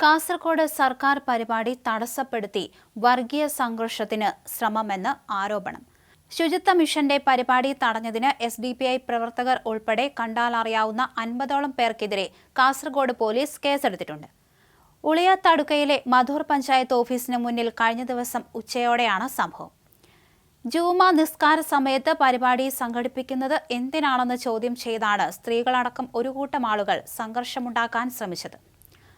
കാസർഗോഡ് സർക്കാർ പരിപാടി തടസ്സപ്പെടുത്തി വർഗീയ സംഘർഷത്തിന് ശ്രമമെന്ന് ആരോപണം. ശുചിത്വ മിഷന്റെ പരിപാടി തടഞ്ഞതിന് SDPI പ്രവർത്തകർ ഉൾപ്പെടെ കണ്ടാലറിയാവുന്ന 50ഓളം പേർക്കെതിരെ കാസർഗോഡ് പോലീസ് കേസെടുത്തിട്ടുണ്ട്. ഉളിയത്തടുക്കയിലെ മധൂർ പഞ്ചായത്ത് ഓഫീസിന് മുന്നിൽ കഴിഞ്ഞ ദിവസം ഉച്ചയോടെയാണ് സംഭവം. ജുമാ നിസ്കാര സമയത്ത് പരിപാടി സംഘടിപ്പിക്കുന്നത് എന്തിനാണെന്ന് ചോദ്യം ചെയ്താണ് സ്ത്രീകളടക്കം ഒരു കൂട്ടം ആളുകൾ സംഘർഷമുണ്ടാക്കാൻ ശ്രമിച്ചത്.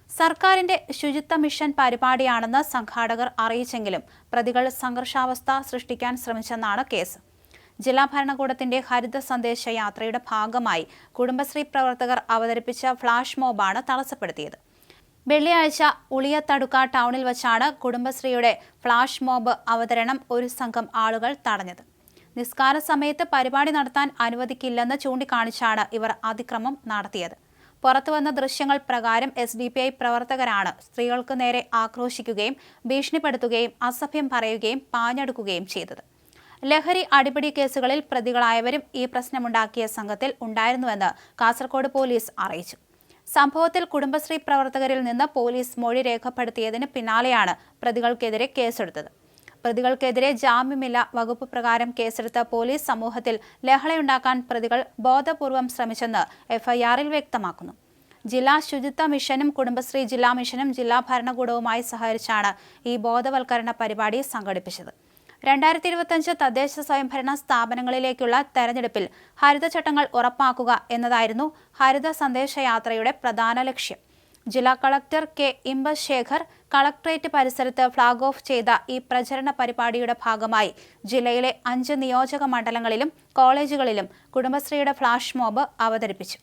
സർക്കാരിന്റെ ശുചിത്വ മിഷൻ പരിപാടിയാണെന്ന് സംഘാടകർ അറിയിച്ചെങ്കിലും പ്രതികൾ സംഘർഷാവസ്ഥ സൃഷ്ടിക്കാൻ ശ്രമിച്ചെന്നാണ് കേസ്. ജില്ലാ ഭരണകൂടത്തിന്റെ ഹരിത സന്ദേശ യാത്രയുടെ ഭാഗമായി കുടുംബശ്രീ പ്രവർത്തകർ അവതരിപ്പിച്ച ഫ്ളാഷ് മോബാണ് തടസ്സപ്പെടുത്തിയത്. വെള്ളിയാഴ്ച ഉളിയത്തടുക്ക ടൗണിൽ വച്ചാണ് കുടുംബശ്രീയുടെ ഫ്ളാഷ് മോബ് അവതരണം ഒരു സംഘം ആളുകൾ തടഞ്ഞത്. നിസ്കാര സമയത്ത് പരിപാടി നടത്താൻ അനുവദിക്കില്ലെന്ന് ചൂണ്ടിക്കാണിച്ചാണ് ഇവർ അതിക്രമം നടത്തിയത്. പുറത്തുവന്ന ദൃശ്യങ്ങൾ പ്രകാരം SDPI പ്രവർത്തകരാണ് സ്ത്രീകൾക്ക് നേരെ ആക്രോശിക്കുകയും ഭീഷണിപ്പെടുത്തുകയും അസഭ്യം പറയുകയും പാഞ്ഞെടുക്കുകയും ചെയ്തത്. ലഹരി അടിപിടി കേസുകളിൽ പ്രതികളായവരും ഈ പ്രശ്നമുണ്ടാക്കിയ സംഘത്തിൽ ഉണ്ടായിരുന്നുവെന്ന് കാസർഗോഡ് പോലീസ് അറിയിച്ചു. സംഭവത്തിൽ കുടുംബശ്രീ പ്രവർത്തകരിൽ നിന്ന് പോലീസ് മൊഴി രേഖപ്പെടുത്തിയതിന് പിന്നാലെയാണ് പ്രതികൾക്കെതിരെ കേസെടുത്തത്. പ്രതികൾക്കെതിരെ ജാമ്യമില്ല വകുപ്പ് പ്രകാരം കേസെടുത്ത പോലീസ് സമൂഹത്തിൽ ലഹളയുണ്ടാക്കാൻ പ്രതികൾ ബോധപൂർവം ശ്രമിച്ചെന്ന് FIR-ൽ വ്യക്തമാക്കുന്നു. ജില്ലാ ശുചിത്വ മിഷനും കുടുംബശ്രീ ജില്ലാ മിഷനും ജില്ലാ ഭരണകൂടവുമായി സഹകരിച്ചാണ് ഈ ബോധവൽക്കരണ പരിപാടി സംഘടിപ്പിച്ചത്. 2025 തദ്ദേശ സ്വയംഭരണ സ്ഥാപനങ്ങളിലേക്കുള്ള തെരഞ്ഞെടുപ്പിൽ ഹരിതചട്ടങ്ങൾ ഉറപ്പാക്കുക എന്നതായിരുന്നു ഹരിത സന്ദേശയാത്രയുടെ പ്രധാന ലക്ഷ്യം. ജില്ലാ കളക്ടർ K. ഇമ്പശേഖർ കളക്ടറേറ്റ് പരിസരത്ത് ഫ്ളാഗ് ഓഫ് ചെയ്ത ഈ പ്രചരണ പരിപാടിയുടെ ഭാഗമായി ജില്ലയിലെ 5 നിയോജക മണ്ഡലങ്ങളിലും കോളേജുകളിലും കുടുംബശ്രീയുടെ ഫ്ളാഷ് മോബ് അവതരിപ്പിച്ചു.